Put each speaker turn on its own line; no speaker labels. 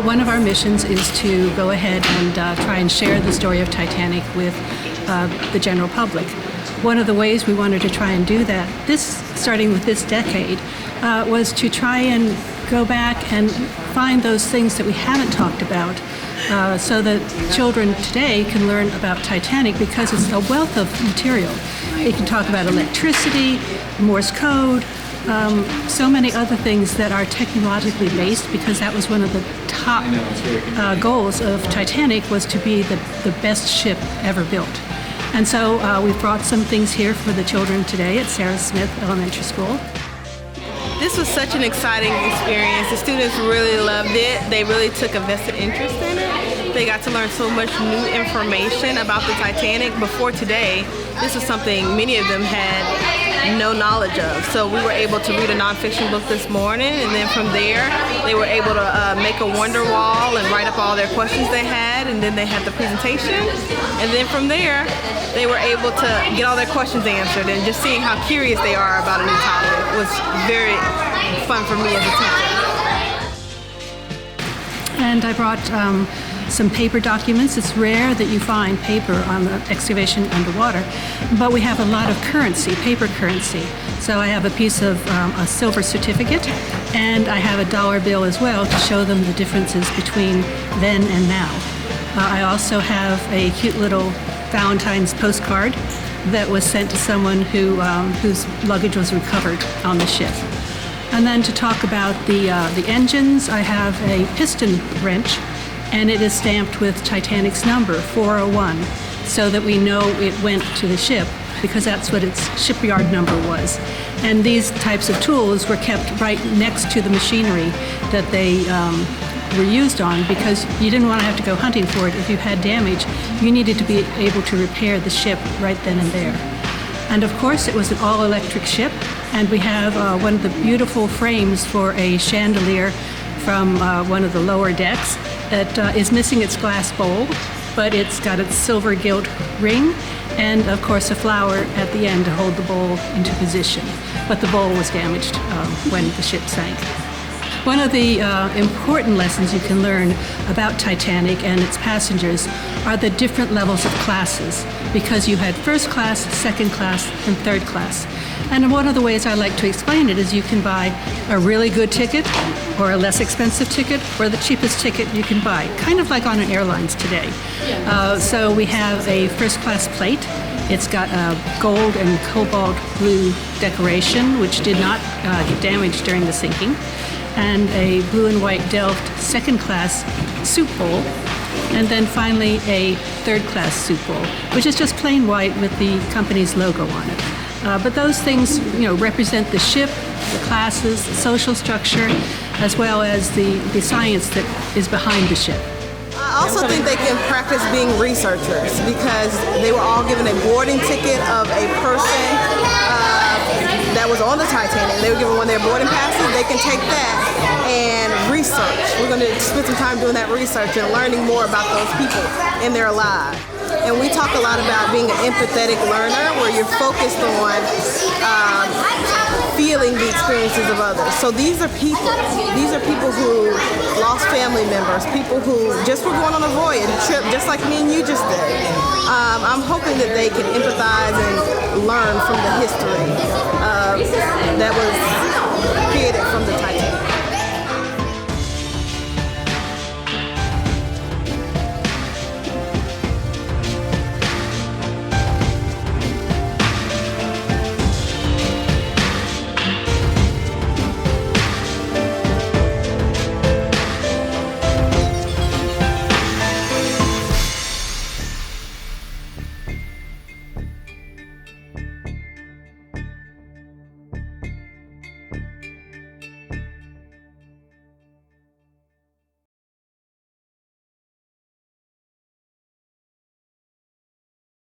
one of our missions is to go ahead and try and share the story of Titanic with the general public. One of the ways we wanted to try and do that, starting with this decade, was to try and go back and find those things that we haven't talked about, so that children today can learn about Titanic, because it's a wealth of material. They can talk about electricity, Morse code, so many other things that are technologically based, because that was one of the top goals of Titanic, was to be the best ship ever built. And so we've brought some things here for the children today at Sarah Smith Elementary School.
This was such an exciting experience. The students really loved it. They really took a vested interest in it. They got to learn so much new information about the Titanic. Before today, this was something many of them had no knowledge of. So we were able to read a nonfiction book this morning, and then from there they were able to make a wonder wall and write up all their questions they had, and then they had the presentation, and then from there they were able to get all their questions answered. And just seeing how curious they are about a new topic was very fun for me as a teacher.
And I brought some paper documents. It's rare that you find paper on the excavation underwater, but we have a lot of currency, paper currency. So I have a piece of a silver certificate, and I have a dollar bill as well to show them the differences between then and now. I also have a cute little Valentine's postcard that was sent to someone whose luggage was recovered on the ship. And then to talk about the engines, I have a piston wrench, and it is stamped with Titanic's number, 401, so that we know it went to the ship, because that's what its shipyard number was. And these types of tools were kept right next to the machinery that they were used on, because you didn't want to have to go hunting for it. If you had damage, you needed to be able to repair the ship right then and there. And of course, it was an all-electric ship, and we have one of the beautiful frames for a chandelier from one of the lower decks that is missing its glass bowl, but it's got its silver gilt ring, and of course a flower at the end to hold the bowl into position. But the bowl was damaged when the ship sank. One of the important lessons you can learn about Titanic and its passengers are the different levels of classes, because you had first class, second class, and third class. And one of the ways I like to explain it is you can buy a really good ticket, or a less expensive ticket, or the cheapest ticket you can buy, kind of like on an airlines today. So we have a first class plate. It's got a gold and cobalt blue decoration, which did not get damaged during the sinking, and a blue and white Delft second class soup bowl, and then finally a third class soup bowl, which is just plain white with the company's logo on it. But those things, represent the ship, the classes, the social structure, as well as the science that is behind the ship.
I also think they can practice being researchers, because they were all given a boarding ticket of a person that was on the Titanic. They were given one of their boarding passes. They can take that and research. We're going to spend some time doing that research and learning more about those people in their lives. And we talk a lot about being an empathetic learner, where you're focused on feeling the experiences of others. So these are people. These are people who lost family members, people who just were going on a voyage, a trip, just like me and you just did. I'm hoping that they can empathize and learn from the history that was created